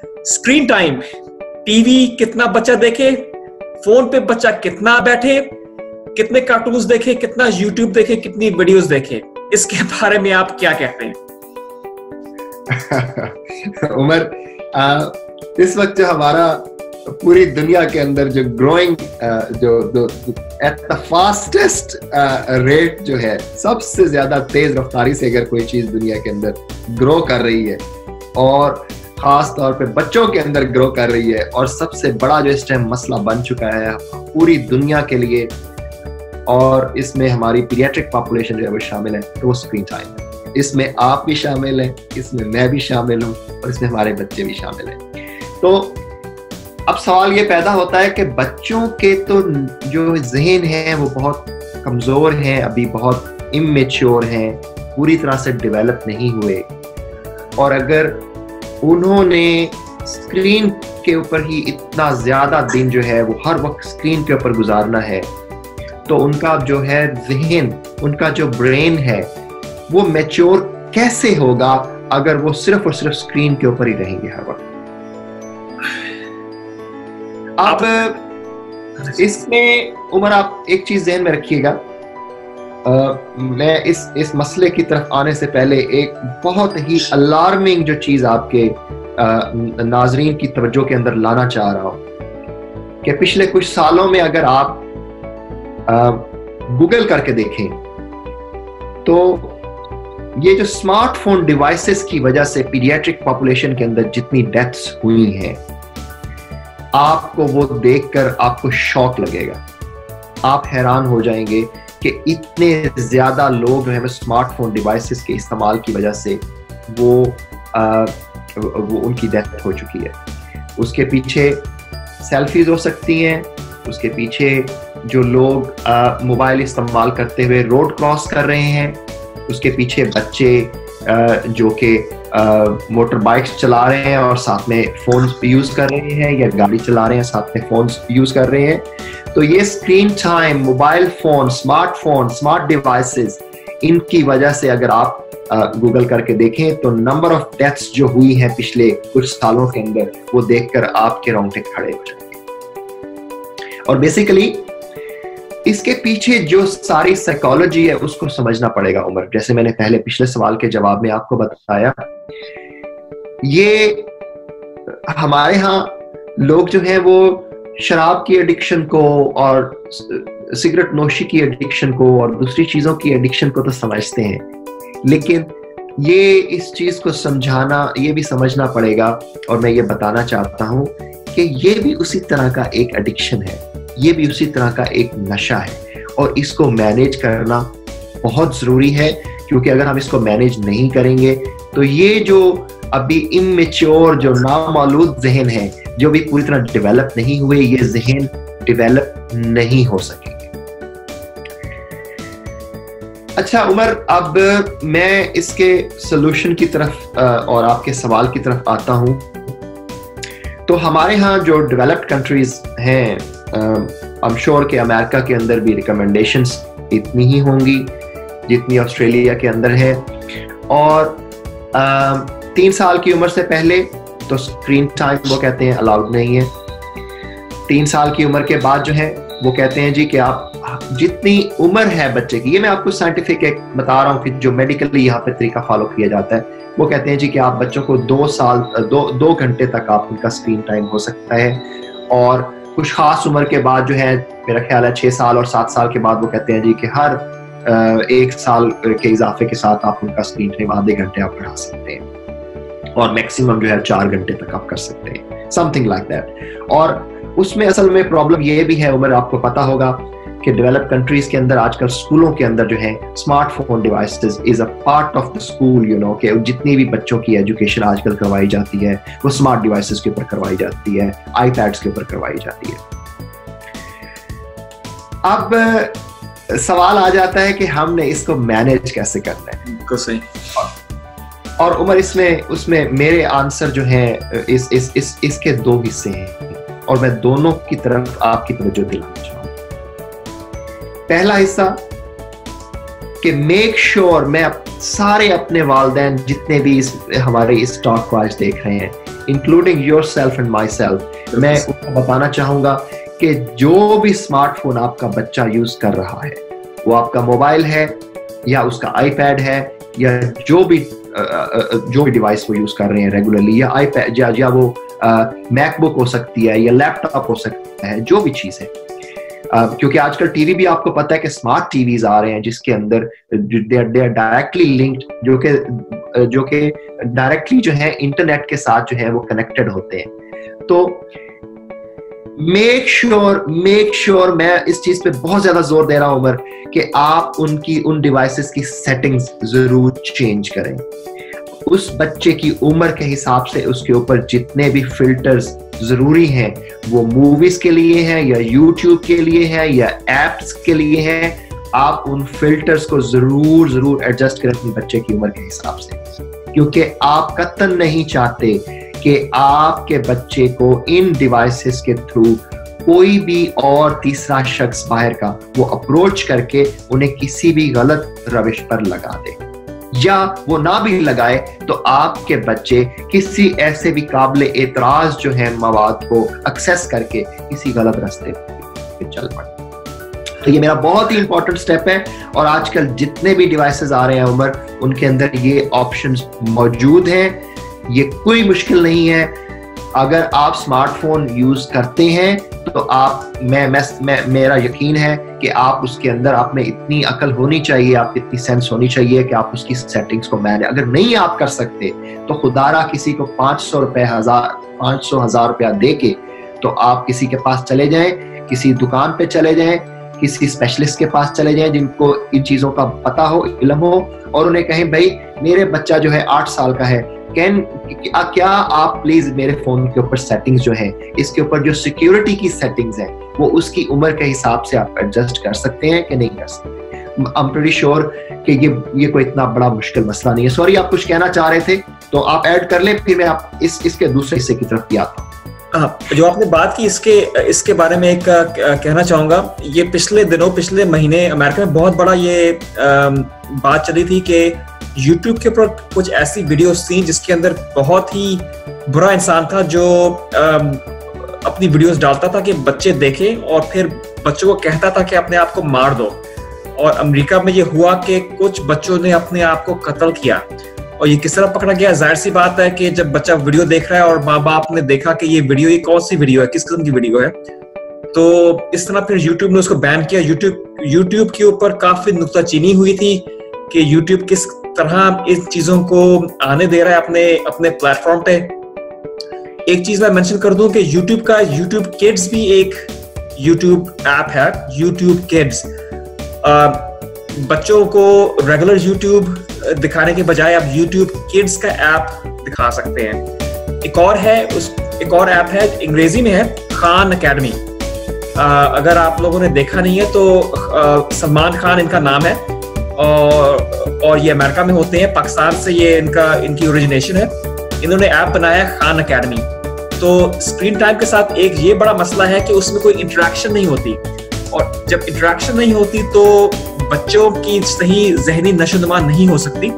Screen time, TV कितना बच्चा देखे, फोन पे बच्चा कितना बैठे, कितने कार्टून्स देखे, कितना यूट्यूब देखे, कितनी वीडियोस देखे, इसके बारे में आप क्या कहते हैं? उमर, इस वक्त जो हमारा पूरी दुनिया के अंदर जो ग्रोइंग जो एट द फास्टेस्ट रेट जो है, सबसे ज्यादा तेज रफ्तारी से अगर कोई चीज दुनिया के अंदर ग्रो कर रही है और खास तौर पे बच्चों के अंदर ग्रो कर रही है, और सबसे बड़ा जो इस टाइम मसला बन चुका है पूरी दुनिया के लिए, और इसमें हमारी पीडियाट्रिक पॉपुलेशन जो है वो शामिल है, तो वो स्क्रीन टाइम है। इसमें आप भी शामिल हैं, इसमें मैं भी शामिल हूँ, और इसमें हमारे बच्चे भी शामिल हैं। तो अब सवाल ये पैदा होता है कि बच्चों के तो जो ज़हन है वो बहुत कमज़ोर हैं, अभी बहुत इमेच्योर हैं, पूरी तरह से डेवलप नहीं हुए, और अगर उन्होंने स्क्रीन के ऊपर ही इतना ज़्यादा दिन जो है वो हर वक्त स्क्रीन के ऊपर गुजारना है, तो उनका जो है ज़हन, उनका जो ब्रेन है वो मैच्योर कैसे होगा अगर वो सिर्फ और सिर्फ स्क्रीन के ऊपर ही रहेंगे हर वक्त। अब इसमें उमर, आप एक चीज ध्यान में रखिएगा, मैं इस मसले की तरफ आने से पहले एक बहुत ही अलार्मिंग जो चीज आपके नाजरीन की तवज्जो के अंदर लाना चाह रहा हूं कि पिछले कुछ सालों में अगर आप गूगल करके देखें तो ये जो स्मार्टफोन डिवाइसेस की वजह से पीडियाट्रिक पॉपुलेशन के अंदर जितनी डेथ्स हुई हैं, आपको वो देखकर आपको शॉक लगेगा। आप हैरान हो जाएंगे कि इतने ज्यादा लोग जो है स्मार्टफोन डिवाइसेस के इस्तेमाल की वजह से वो उनकी डेथ हो चुकी है। उसके पीछे सेल्फीज हो सकती हैं, उसके पीछे जो लोग मोबाइल इस्तेमाल करते हुए रोड क्रॉस कर रहे हैं, उसके पीछे बच्चे जो कि मोटर बाइक्स चला रहे हैं और साथ में फोन यूज कर रहे हैं, या गाड़ी चला रहे हैं साथ में फोन यूज कर रहे हैं। तो ये screen time, mobile phone, smartphone, smart devices, इनकी वजह से अगर आप गूगल करके देखें तो नंबर ऑफ डेथ्स जो हुई हैं पिछले कुछ सालों के अंदर, वो देखकर आपके रोंगटे खड़े हो जाएंगे। और बेसिकली इसके पीछे जो सारी साइकोलॉजी है उसको समझना पड़ेगा उमर। जैसे मैंने पहले पिछले सवाल के जवाब में आपको बताया, ये हमारे यहाँ लोग जो हैं वो शराब की एडिक्शन को और सिगरेट नोशी की एडिक्शन को और दूसरी चीजों की एडिक्शन को तो समझते हैं, लेकिन ये इस चीज को समझाना, ये भी समझना पड़ेगा, और मैं ये बताना चाहता हूं कि ये भी उसी तरह का एक एडिक्शन है, ये भी उसी तरह का एक नशा है, और इसको मैनेज करना बहुत जरूरी है, क्योंकि अगर हम इसको मैनेज नहीं करेंगे तो ये जो अभी इमेच्योर, जो नामालूद जहन है, जो भी पूरी तरह डेवलप नहीं हुए, ये जहन डेवलप नहीं हो सकेंगे। अच्छा उमर, अब मैं इसके सलूशन की तरफ और आपके सवाल की तरफ आता हूं। तो हमारे यहाँ जो डेवलप्ड कंट्रीज हैं, आई एम श्योर कि अमेरिका के अंदर भी रिकमेंडेशंस इतनी ही होंगी जितनी ऑस्ट्रेलिया के अंदर है, और 3 साल की उम्र से पहले तो स्क्रीन टाइम वो कहते हैं अलाउड नहीं है। 3 साल की उम्र के बाद जो है वो कहते हैं जी कि आप जितनी उम्र है बच्चे की, ये मैं आपको साइंटिफिक एक बता रहा हूँ कि जो मेडिकली यहाँ पे तरीका फॉलो किया जाता है, वो कहते हैं जी कि आप बच्चों को 2 घंटे तक आप उनका स्क्रीन टाइम हो सकता है, और कुछ खास उम्र के बाद जो है, मेरा ख्याल है 6 साल और 7 साल के बाद, वो कहते हैं जी कि हर 1 साल के इजाफे के साथ आप उनका स्क्रीन टाइम आधे घंटे आप बढ़ा सकते हैं, और मैक्सिमम जो है 4 घंटे तक आप कर सकते हैं, समथिंग लाइक दैट। और उसमें असल में प्रॉब्लम ये भी है उमर, आपको पता होगा कि डेवलप्ड कंट्रीज के अंदर आजकल स्कूलों के अंदर जो है smartphone devices is a part of the school, you know, कि जितनी भी बच्चों की एजुकेशन आजकल करवाई जाती है वो स्मार्ट डिवाइसेस के ऊपर करवाई जाती है, आईपैड्स के ऊपर करवाई जाती है। अब सवाल आ जाता है कि हमने इसको मैनेज कैसे करना है। सही। और उमर, उसमें मेरे आंसर जो है इसके 2 हिस्से हैं, और मैं दोनों की तरफ आपकी तवज्जो दिलाना चाहूंगा। पहला हिस्सा कि मेक श्योर मैं सारे अपने वालिदैन जितने भी हमारे इस टॉक को आज देख रहे हैं, including yourself and my self, मैं उनको बताना चाहूंगा कि जो भी स्मार्टफोन आपका बच्चा यूज कर रहा है, वो आपका मोबाइल है या उसका आईपैड है या जो भी डिवाइस वो यूज कर रहे हैं रेगुलरली, या आईपैड या वो मैकबुक हो सकती है या लैपटॉप हो सकता है, जो भी चीज है, क्योंकि आजकल टीवी भी आपको पता है कि स्मार्ट टीवीज आ रहे हैं जिसके अंदर दे आर डायरेक्टली लिंक्ड, जो कि डायरेक्टली जो है इंटरनेट के साथ जो है वो कनेक्टेड होते हैं। तो मेक श्योर मैं इस चीज पे बहुत ज्यादा जोर दे रहा हूं उमर, कि आप उन डिवाइसेस की सेटिंग्स जरूर चेंज करें। उस बच्चे की उम्र के हिसाब से उसके ऊपर जितने भी फिल्टर्स जरूरी हैं, वो मूवीज के लिए हैं या यूट्यूब के लिए हैं या एप्स के लिए हैं, आप उन फिल्टर्स को जरूर एडजस्ट करें अपने बच्चे की उम्र के हिसाब से, क्योंकि आप कतई नहीं चाहते कि आपके बच्चे को इन डिवाइसेस के थ्रू कोई भी और तीसरा शख्स बाहर का वो अप्रोच करके उन्हें किसी भी गलत रविश पर लगा दे, या वो ना भी लगाए तो आपके बच्चे किसी ऐसे भी काबिल एतराज जो है मवाद को एक्सेस करके किसी गलत रास्ते पे चल पड़े। तो ये मेरा बहुत ही इंपॉर्टेंट स्टेप है, और आजकल जितने भी डिवाइसेस आ रहे हैं उमर, उनके अंदर ये ऑप्शंस मौजूद हैं। ये कोई मुश्किल नहीं है। अगर आप स्मार्टफोन यूज करते हैं तो आप मेरा यकीन है कि आप उसके अंदर आप में इतनी अकल होनी चाहिए, आप इतनी सेंस होनी चाहिए कि आप उसकी सेटिंग्स को मैनेज, अगर नहीं आप कर सकते तो खुदारा किसी को 500 रुपए 1000 रुपया दे के तो आप किसी के पास चले जाएं, किसी दुकान पे चले जाएं, किसी स्पेशलिस्ट के पास चले जाएं जिनको इन चीजों का पता हो, इल्म हो, और उन्हें कहें भाई मेरे बच्चा जो है 8 साल का है, क्या आप प्लीज मेरे फोन के ऊपर सेटिंग्स जो है, इसके ऊपर जो सिक्योरिटी की सेटिंग्स है वो उसकी उम्र के हिसाब से आप एडजस्ट कर सकते हैं कि नहीं कर सकते। आई एम प्रीटी श्योर कि ये कोई इतना बड़ा मुश्किल मसला नहीं है। सॉरी, आप कुछ कहना चाह रहे थे तो आप ऐड कर लें, फिर मैं आप इसके दूसरे हिस्से की तरफ भी आता हूँ। जो आपने बात की इसके बारे में एक कहना चाहूंगा। ये पिछले महीने अमेरिका में बहुत बड़ा ये बात चली थी कि YouTube के ऊपर कुछ ऐसी वीडियोस थी जिसके अंदर बहुत ही बुरा इंसान था जो अपनी वीडियोस डालता था कि बच्चे देखें और फिर बच्चों को कहता था कि अपने आप को मार दो। और अमेरिका में ये हुआ कि कुछ बच्चों ने अपने आप को कत्ल किया। और ये किस तरह पकड़ा गया? जाहिर सी बात है कि जब बच्चा वीडियो देख रहा है और माँ बाप ने देखा कि ये कौन सी वीडियो है, किस किस्म की वीडियो है, तो इस तरह फिर YouTube ने उसको बैन किया। YouTube के ऊपर काफी नुक्ताचीनी हुई थी कि YouTube किस तरह इन चीजों को आने दे रहा है अपने प्लेटफॉर्म पे। एक चीज मैं मेंशन कर दूं कि YouTube किड्स भी एक YouTube ऐप है, YouTube किड्स। बच्चों को रेगुलर YouTube दिखाने के बजाय आप YouTube किड्स का ऐप दिखा सकते हैं। एक और ऐप है, अंग्रेजी में है, खान अकेडमी। अगर आप लोगों ने देखा नहीं है तो सलमान खान इनका नाम है और ये अमेरिका में होते हैं, पाकिस्तान से ये इनकी ओरिजिनेशन है। इन्होंने ऐप बनाया खान अकेडमी। तो स्क्रीन टाइम के साथ एक ये बड़ा मसला है कि उसमें कोई इंटरेक्शन नहीं होती, और जब इंटरेक्शन नहीं होती तो बच्चों की सही जहनी नशोनुमा नहीं हो सकती।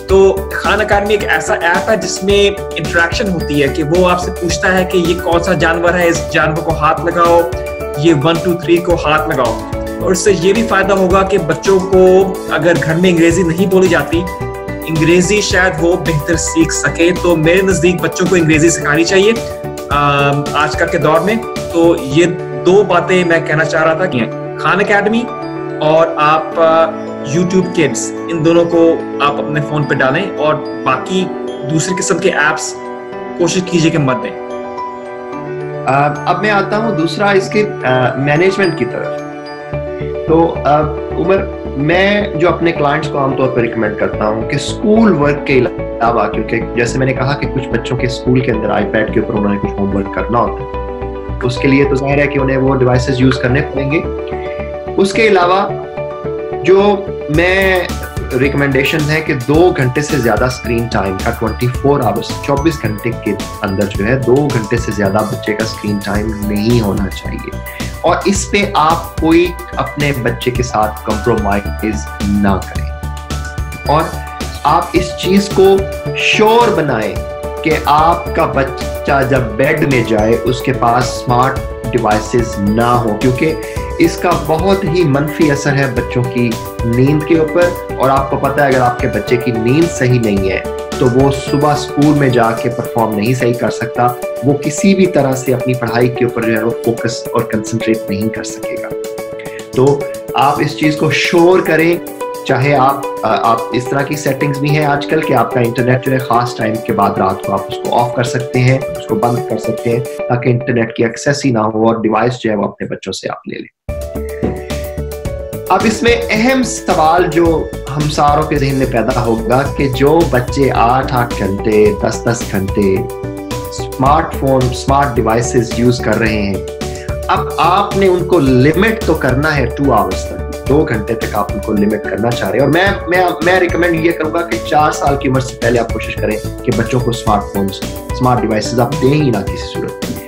तो खान अकेडमी एक ऐसा ऐप है जिसमें इंटरेक्शन होती है कि वो आपसे पूछता है कि ये कौन सा जानवर है, इस जानवर को हाथ लगाओ, ये 1 2 3 को हाथ लगाओ। और इससे ये भी फायदा होगा कि बच्चों को अगर घर में अंग्रेजी नहीं बोली जाती, अंग्रेजी शायद वो बेहतर सीख सके। तो मेरे नजदीक बच्चों को अंग्रेजी सिखानी चाहिए आजकल के दौर में। तो ये 2 बातें मैं कहना चाह रहा था कि खान अकेडमी और आप YouTube किड्स, इन दोनों को आप अपने फोन पे डालें, और बाकी दूसरे किस्म के ऐप्स कोशिश कीजिए कि मत दें। अब मैं आता हूँ दूसरा इसके मैनेजमेंट की तरफ। तो उमर, मैं जो अपने क्लाइंट्स को आमतौर पर रिकमेंड करता हूँ कि स्कूल वर्क के अलावा, क्योंकि जैसे मैंने कहा कि कुछ बच्चों के स्कूल के अंदर आईपैड के ऊपर उन्होंने कुछ होमवर्क करना होता है, तो उसके लिए तो जाहिर है कि उन्हें वो डिवाइसेस यूज करने पड़ेंगे। उसके अलावा जो मैं रिकमेंडेशन है कि 2 घंटे से ज्यादा स्क्रीन टाइम का 24 आवर्स 24 घंटे के अंदर जो है 2 घंटे से ज्यादा बच्चे का स्क्रीन टाइम नहीं होना चाहिए। और इस पे आप कोई अपने बच्चे के साथ कंप्रोमाइज ना करें, और आप इस चीज को श्योर बनाएं कि आपका बच्चा जब बेड में जाए उसके पास स्मार्ट डिवाइसेस ना हो, क्योंकि इसका बहुत ही मंफी असर है बच्चों की नींद के ऊपर। और आपको पता है अगर आपके बच्चे की नींद सही नहीं है तो वो सुबह स्कूल में जाके परफॉर्म नहीं सही कर सकता, वो किसी भी तरह से अपनी पढ़ाई के ऊपर जो है वो फोकस और कंसंट्रेट नहीं कर सकेगा। तो आप इस चीज को श्योर करें, चाहे आप इस तरह की सेटिंग्स भी हैं आजकल कि आपका इंटरनेट जो है खास टाइम के बाद रात को आप उसको ऑफ कर सकते हैं, उसको बंद कर सकते हैं ताकि इंटरनेट की एक्सेस ही ना हो और डिवाइस जो है वो अपने बच्चों से आप ले लें। अब इसमें अहम सवाल जो हम सारों के ज़हन में पैदा होगा कि जो बच्चे 8-8 घंटे 10-10 घंटे स्मार्ट डिवाइसेस यूज कर रहे हैं, अब आपने उनको लिमिट तो करना है 2 आवर्स तक, 2 घंटे तक आप उनको लिमिट करना चाह रहे हैं। और मैं रिकमेंड ये करूंगा कि 4 साल की उम्र से पहले आप कोशिश करें कि बच्चों को स्मार्ट डिवाइसेस आप दें ही ना किसी सूरत में।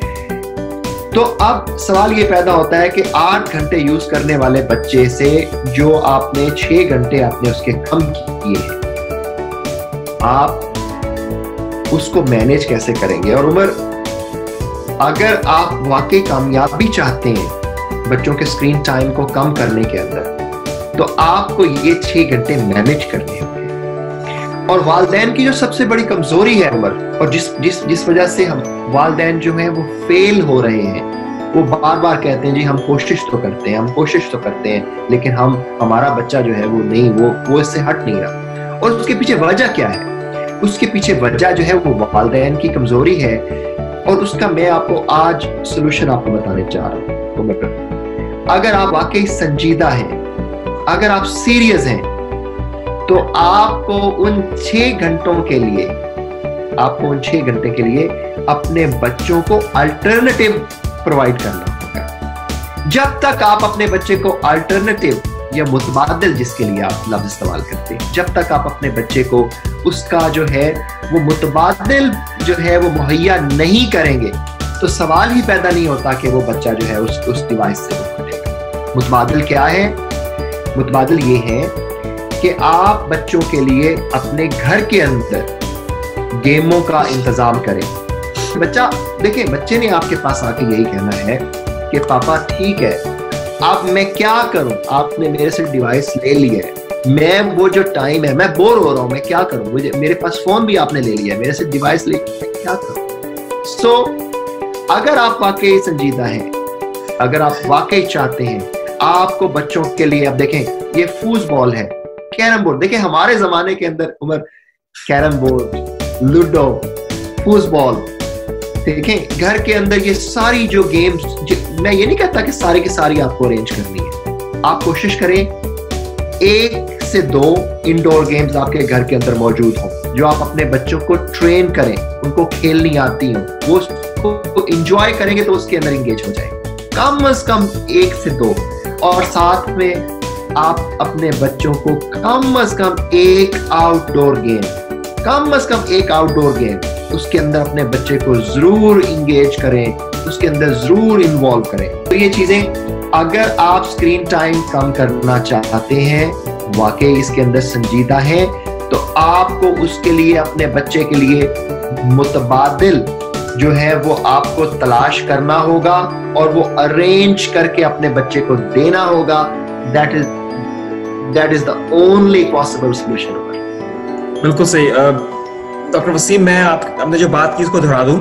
तो अब सवाल ये पैदा होता है कि 8 घंटे यूज करने वाले बच्चे से जो आपने 6 घंटे आपने उसके कम किए हैं, आप उसको मैनेज कैसे करेंगे? और उमर, अगर आप वाकई कामयाबी चाहते हैं बच्चों के स्क्रीन टाइम को कम करने के अंदर, तो आपको ये 6 घंटे मैनेज करने होंगे। और वालिदैन की जो सबसे बड़ी कमजोरी है उमर, और जिस वजह से हम वालिदैन जो है वो फेल हो रहे हैं, वो बार बार कहते हैं जी हम कोशिश तो करते हैं लेकिन हमारा बच्चा जो है वो नहीं, वो इससे हट नहीं रहा। और उसके पीछे वजह क्या है? उसके पीछे वजह जो है वो वालिदैन की कमजोरी है, और उसका मैं आपको आज सोल्यूशन आपको बताने जा रहा हूं। अगर आप वाकई संजीदा हैं, अगर आप सीरियस हैं, तो आपको उन 6 घंटे के लिए अपने बच्चों को अल्टरनेटिव प्रोवाइड करना होगा। जब तक आप अपने बच्चे को अल्टरनेटिव या मुतबादिल, जिसके लिए आप लफ्ज इस्तेमाल करते हैं, जब तक आप अपने बच्चे को उसका जो है वो मुतबादिल जो है वो मुहैया नहीं करेंगे, तो सवाल ही पैदा नहीं होता कि वो बच्चा जो है उस डिवाइस से बचेगा। मुतबादिल क्या है? मुतबादिल ये है कि आप बच्चों के लिए अपने घर के अंदर गेमों का इंतजाम करें। बच्चा देखिए, बच्चे ने आपके पास आके यही कहना है कि पापा ठीक है, अब मैं क्या करूं, आपने मेरे से डिवाइस ले लिया है, मैं वो जो टाइम है मैं बोर हो रहा हूं, मैं क्या करूं, मुझे मेरे पास फोन भी आपने ले लिया है, मेरे से डिवाइस ले, मैं क्या करूं? सो अगर आप वाकई संजीदा हैं, अगर आप वाकई चाहते हैं आपको बच्चों के लिए, अब देखें ये फूसबॉल है, कैरम बोर्ड, देखें हमारे जमाने के अंदर उमर कैरम बोर्ड, लूडो, फूसबॉल, देखें घर के अंदर ये सारी जो गेम्स, मैं ये नहीं कहता कि सारी की सारी आपको अरेंज करनी है, आप कोशिश करें 1 से 2 इंडोर गेम्स आपके घर के अंदर मौजूद हो, जो आप अपने बच्चों को ट्रेन करें, उनको खेलनी आती हो, वो उसको एंजॉय करेंगे तो उसके अंदर एंगेज हो जाएंगे। कम से कम 1 से 2, और साथ में आप अपने बच्चों को कम से कम एक आउटडोर गेम उसके अंदर अपने बच्चे को जरूर इंगेज करें, उसके अंदर जरूर इन्वॉल्व करें। तो ये चीजें, अगर आप स्क्रीन टाइम कम करना चाहते हैं, वाकई इसके अंदर संजीदा हैं, तो आपको उसके लिए अपने बच्चे के लिए मुतबादिल जो है वो आपको तलाश करना होगा और वो अरेंज करके अपने बच्चे को देना होगा। That is the only possible solution. बिल्कुल सही डॉक्टर वसीम, मैं आपने जो बात की उसको दोहरा दूं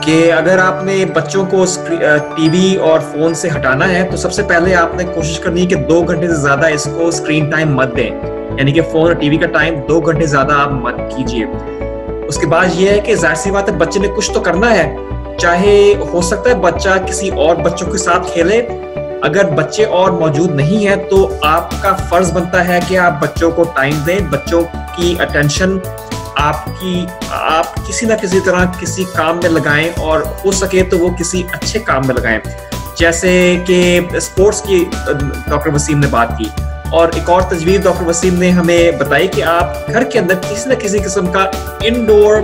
कि अगर आपने बच्चों को टीवी और फोन से हटाना है तो सबसे पहले आपने कोशिश करनी है कि 2 घंटे से ज्यादा इसको स्क्रीन टाइम मत दें, यानी कि फोन और टीवी का टाइम 2 घंटे ज्यादा आप मत कीजिए। उसके बाद ये है कि जाहिर सी बात है बच्चे ने कुछ तो करना है, चाहे हो सकता है बच्चा किसी और बच्चों के साथ खेले, अगर बच्चे और मौजूद नहीं है तो आपका फर्ज बनता है कि आप बच्चों को टाइम दें, बच्चों की अटेंशन आप किसी ना किसी तरह किसी काम में लगाएं, और हो सके तो वो किसी अच्छे काम में लगाएं, जैसे कि स्पोर्ट्स की डॉक्टर वसीम ने बात की। और एक और तजवीज़ डॉक्टर वसीम ने हमें बताई कि आप घर के अंदर किसी न किसी किस्म का इंडोर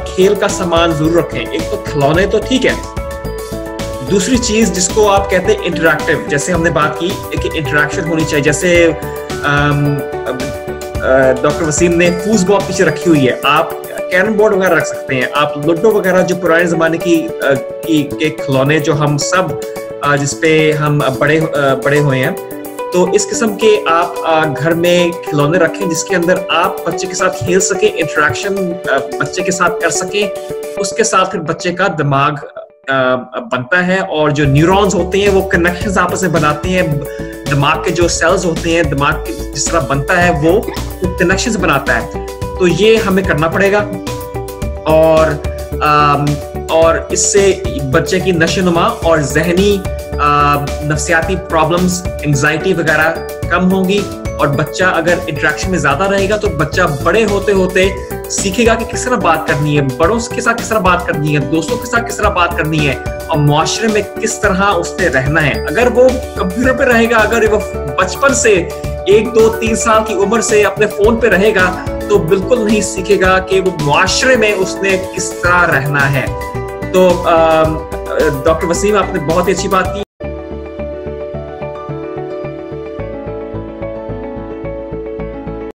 खेल का सामान जरूर रखें। एक तो खिलौने तो ठीक है, दूसरी चीज जिसको आप कहते हैं इंटरैक्टिव, जैसे हमने बात की कि इंटरैक्शन होनी चाहिए, जैसे डॉक्टर वसीम ने फूसबॉल पीछे रखी हुई है, आप कैरम बोर्ड वगैरह रख सकते हैं, आप लूडो वगैरह जो पुराने जमाने के खिलौने जो हम सब जिसपे हम बड़े हुए हैं, तो इस किस्म के आप घर में खिलौने रखें जिसके अंदर आप बच्चे के साथ खेल सके, इंटरेक्शन बच्चे के साथ कर सके, उसके साथ फिर बच्चे का दिमाग बनता है और जो न्यूरॉन्स होते हैं वो कनेक्शंस आपस में बनाते हैं, दिमाग के जो सेल्स होते हैं, दिमाग जिस तरह बनता है वो कनेक्शंस बनाता है। तो ये हमें करना पड़ेगा और इससे बच्चे की नशोनुमा और जहनी नफ्सियाती प्रॉब्लम्स, एंजाइटी वगैरह कम होंगी और बच्चा अगर इंटरेक्शन में ज्यादा रहेगा तो बच्चा बड़े होते होते सीखेगा कि किस तरह बात करनी है, बड़ों के साथ किस तरह बात करनी है, दोस्तों के साथ किस तरह बात करनी है और मुआशरे में किस तरह उससे रहना है। अगर वो कंप्यूटर पे रहेगा, अगर वो बचपन से 1, 2, 3 साल की उम्र से अपने फोन पे रहेगा तो बिल्कुल नहीं सीखेगा कि वो मुआशरे में उसने किस तरह रहना है। तो डॉक्टर वसीम, आपने बहुत ही अच्छी बात की।